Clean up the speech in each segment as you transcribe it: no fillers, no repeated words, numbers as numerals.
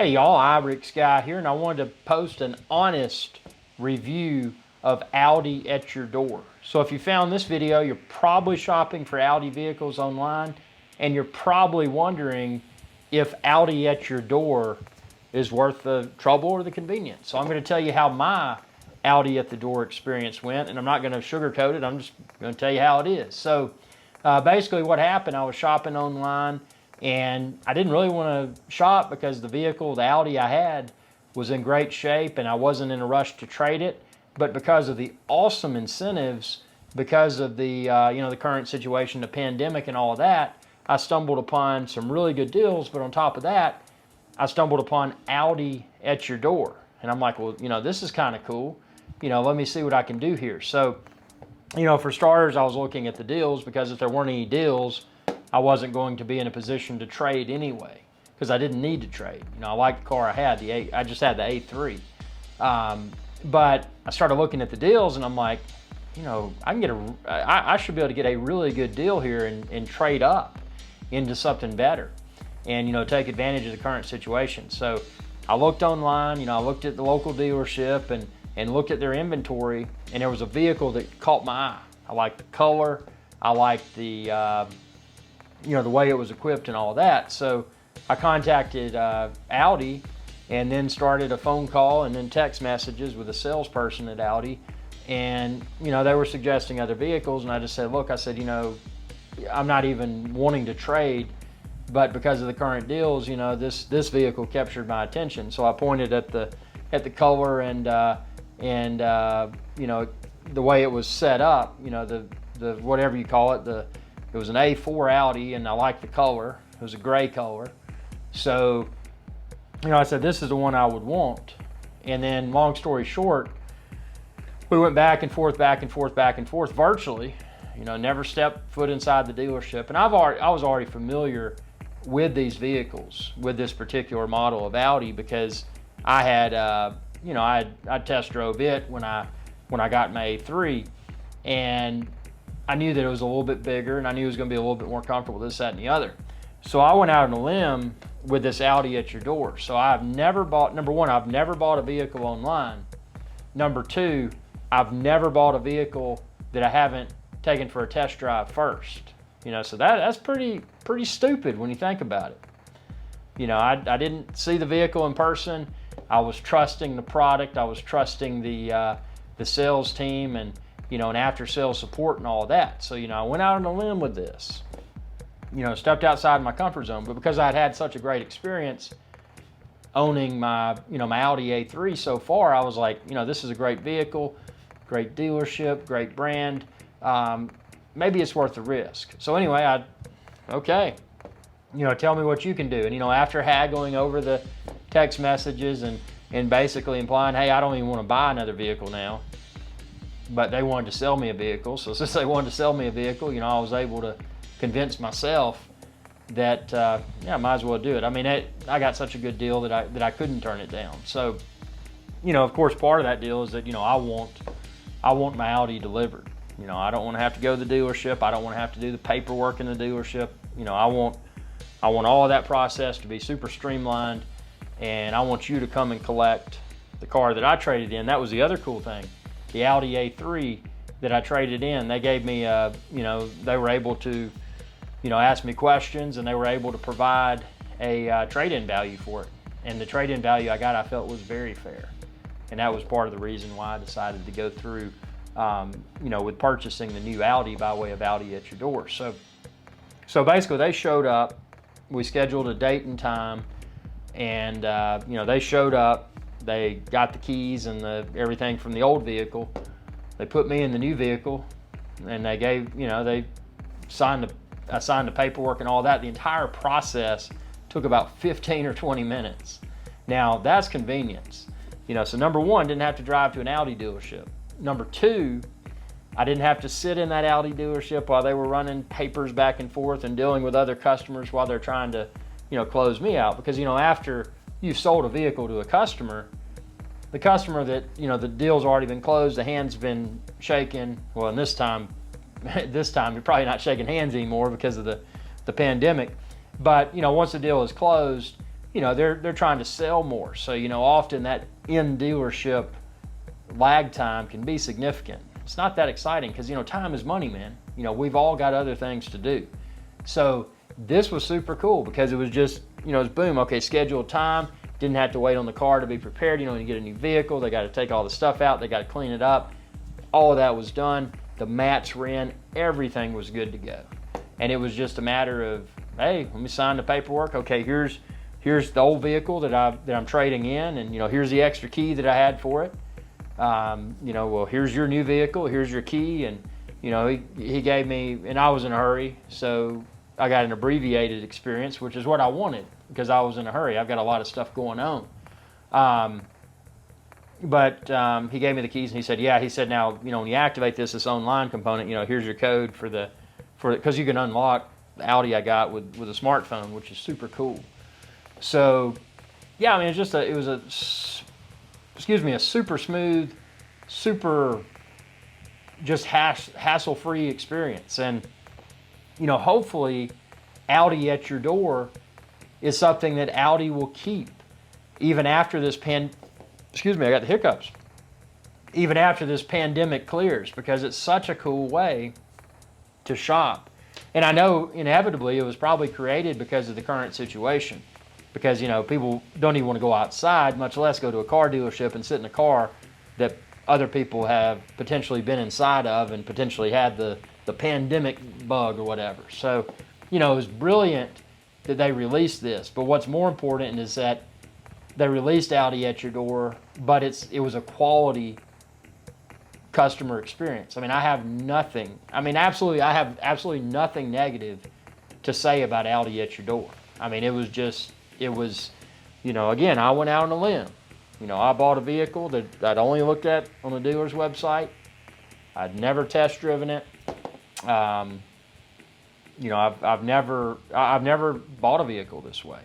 Hey y'all, Rick Sky here, and I wanted to post an honest review of Audi at your door. So if you found this video, you're probably shopping for Audi vehicles online, and you're probably wondering if Audi at your door is worth the trouble or the convenience. So I'm going to tell you how my Audi at the door experience went, and I'm not going to sugarcoat it, I'm just going to tell you how it is. So basically what happened, I was shopping online, and I didn't really want to shop because the vehicle, the Audi I had, was in great shape and I wasn't in a rush to trade it. But because of the awesome incentives, because of the the current situation, the pandemic and all of that, I stumbled upon some really good deals. But on top of that, I stumbled upon Audi at your door. And I'm like, well, this is kind of cool. Let me see what I can do here. So, for starters, I was looking at the deals because if there weren't any deals, I wasn't going to be in a position to trade anyway, because I didn't need to trade. I liked the car I had. I just had the A3. But I started looking at the deals, and I'm like, I can get I should be able to get a really good deal here and trade up into something better, and take advantage of the current situation. So I looked online. I looked at the local dealership and looked at their inventory, and there was a vehicle that caught my eye. I liked the color. I liked the the way it was equipped and all that. So I contacted Audi and then started a phone call and then text messages with a salesperson at Audi. And, they were suggesting other vehicles. And I just said, look, I'm not even wanting to trade, but because of the current deals, this vehicle captured my attention. So I pointed at the color and the way it was set up, the whatever you call it, it was an A4 Audi, and I liked the color. It was a gray color. So, I said, this is the one I would want. And then, long story short, we went back and forth virtually, never stepped foot inside the dealership. And I was already familiar with these vehicles, with this particular model of Audi, because I had, I test drove it when I got my A3, and I knew that it was a little bit bigger, and I knew it was going to be a little bit more comfortable, this, that, and the other. So I went out on a limb with this Audi at your door. So number one, I've never bought a vehicle online. Number two, I've never bought a vehicle that I haven't taken for a test drive first. So that's pretty stupid when you think about it. I didn't see the vehicle in person. I was trusting the product. I was trusting the sales team and after sales support and all of that. So, I went out on a limb with this, stepped outside my comfort zone, but because I'd had such a great experience owning my Audi A3 so far, I was like, this is a great vehicle, great dealership, great brand. Maybe it's worth the risk. So anyway, tell me what you can do. And, after haggling over the text messages and basically implying, hey, I don't even want to buy another vehicle now, but they wanted to sell me a vehicle. So since they wanted to sell me a vehicle, I was able to convince myself that, I might as well do it. I mean, I got such a good deal that I couldn't turn it down. So, of course, part of that deal is that, I want my Audi delivered. I don't want to have to go to the dealership. I don't want to have to do the paperwork in the dealership. I want all of that process to be super streamlined, and I want you to come and collect the car that I traded in. That was the other cool thing. The Audi A3 that I traded in, they gave me, they were able to, ask me questions, and they were able to provide a trade-in value for it. And the trade-in value I got, I felt was very fair. And that was part of the reason why I decided to go through, with purchasing the new Audi by way of Audi at your door. So basically they showed up, we scheduled a date and time, and, they showed up. They got the keys and everything from the old vehicle. They put me in the new vehicle, and they gave, I signed the paperwork and all that. The entire process took about 15 or 20 minutes. Now, that's convenience. So number one, didn't have to drive to an Audi dealership. Number two, I didn't have to sit in that Audi dealership while they were running papers back and forth and dealing with other customers while they're trying to, close me out. Because, after you've sold a vehicle to a customer, the customer that, the deal's already been closed, the hand's been shaken. Well, and this time you're probably not shaking hands anymore because of the pandemic. But, once the deal is closed, they're trying to sell more. So, often that in dealership lag time can be significant. It's not that exciting because, time is money, man. We've all got other things to do. So this was super cool because it was just, it was boom, okay, scheduled time. Didn't have to wait on the car to be prepared. When you get a new vehicle, they got to take all the stuff out. They got to clean it up. All of that was done. The mats were in. Everything was good to go. And it was just a matter of, hey, let me sign the paperwork. Okay, here's the old vehicle that I'm trading in, and here's the extra key that I had for it. Well, here's your new vehicle. Here's your key, and he gave me, and I was in a hurry, so I got an abbreviated experience, which is what I wanted because I was in a hurry. I've got a lot of stuff going on. But he gave me the keys, and he said, yeah, he said, now, when you activate this online component, here's your code because you can unlock the Audi I got with a smartphone, which is super cool. So, yeah, I mean, it was a super smooth, super just hassle-free experience. And, hopefully Audi at your door is something that Audi will keep even after this I got the hiccups. Even after this pandemic clears, because it's such a cool way to shop. And I know inevitably it was probably created because of the current situation. Because, people don't even want to go outside, much less go to a car dealership and sit in a car that other people have potentially been inside of and potentially had the pandemic bug or whatever. So, it was brilliant that they released this. But what's more important is that they released Audi at your door, but it was a quality customer experience. I mean, I have absolutely nothing negative to say about Audi at your door. I mean, it was, again, I went out on a limb. I bought a vehicle that I'd only looked at on the dealer's website. I'd never test driven it. I've never bought a vehicle this way.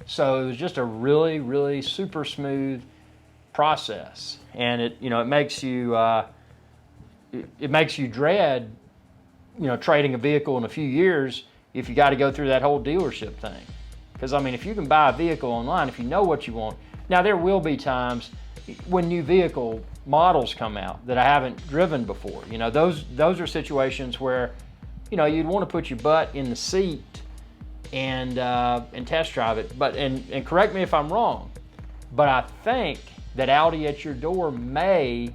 So it was just a really, really super smooth process. And it makes you dread, trading a vehicle in a few years if you got to go through that whole dealership thing. Because, I mean, if you can buy a vehicle online, if you know what you want. Now, there will be times when new vehicle models come out that I haven't driven before. Those are situations where, you'd want to put your butt in the seat and test drive it. But and correct me if I'm wrong, but I think that Audi at your door may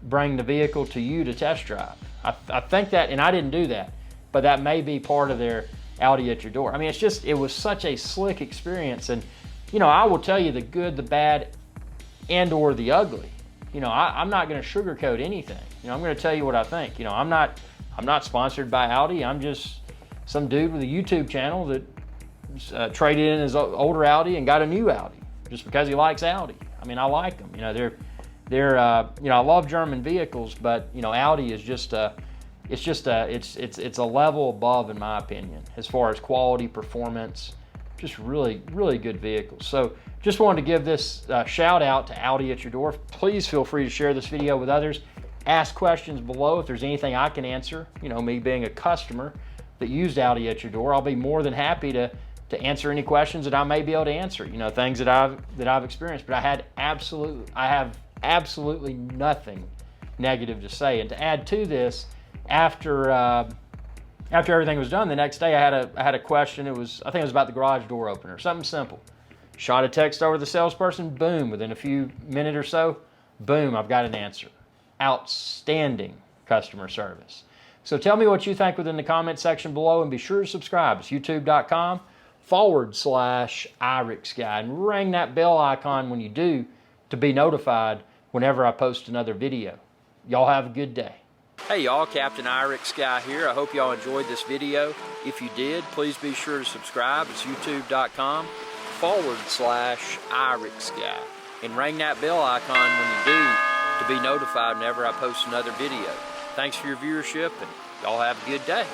bring the vehicle to you to test drive. I think that, and I didn't do that, but that may be part of their Audi at your door. I mean, it was such a slick experience. And, I will tell you the good, the bad, and or the ugly. I'm not going to sugarcoat anything. I'm going to tell you what I think. I'm not sponsored by Audi. I'm just some dude with a YouTube channel that traded in his older Audi and got a new Audi just because he likes Audi. I mean, I like them. They're I love German vehicles, but Audi is just it's a level above, in my opinion, as far as quality, performance. Just really, really good vehicles. So just wanted to give this shout out to Audi at your door. Please feel free to share this video with others. Ask questions below if there's anything I can answer. Me being a customer that used Audi at your door, I'll be more than happy to answer any questions that I may be able to answer. Things that I've experienced. But I have absolutely nothing negative to say. And to add to this, after everything was done, the next day I had a question. I think it was about the garage door opener, something simple. Shot a text over to the salesperson, boom, within a few minutes or so, boom, I've got an answer. Outstanding customer service. So tell me what you think within the comment section below, and be sure to subscribe. It's youtube.com/IRIX Guy, and ring that bell icon when you do to be notified whenever I post another video. Y'all have a good day. Hey y'all, Captain IRIX Guy here. I hope y'all enjoyed this video. If you did, please be sure to subscribe. It's youtube.com/IRIX Guy, and ring that bell icon when you do to be notified whenever I post another video. Thanks for your viewership, and y'all have a good day.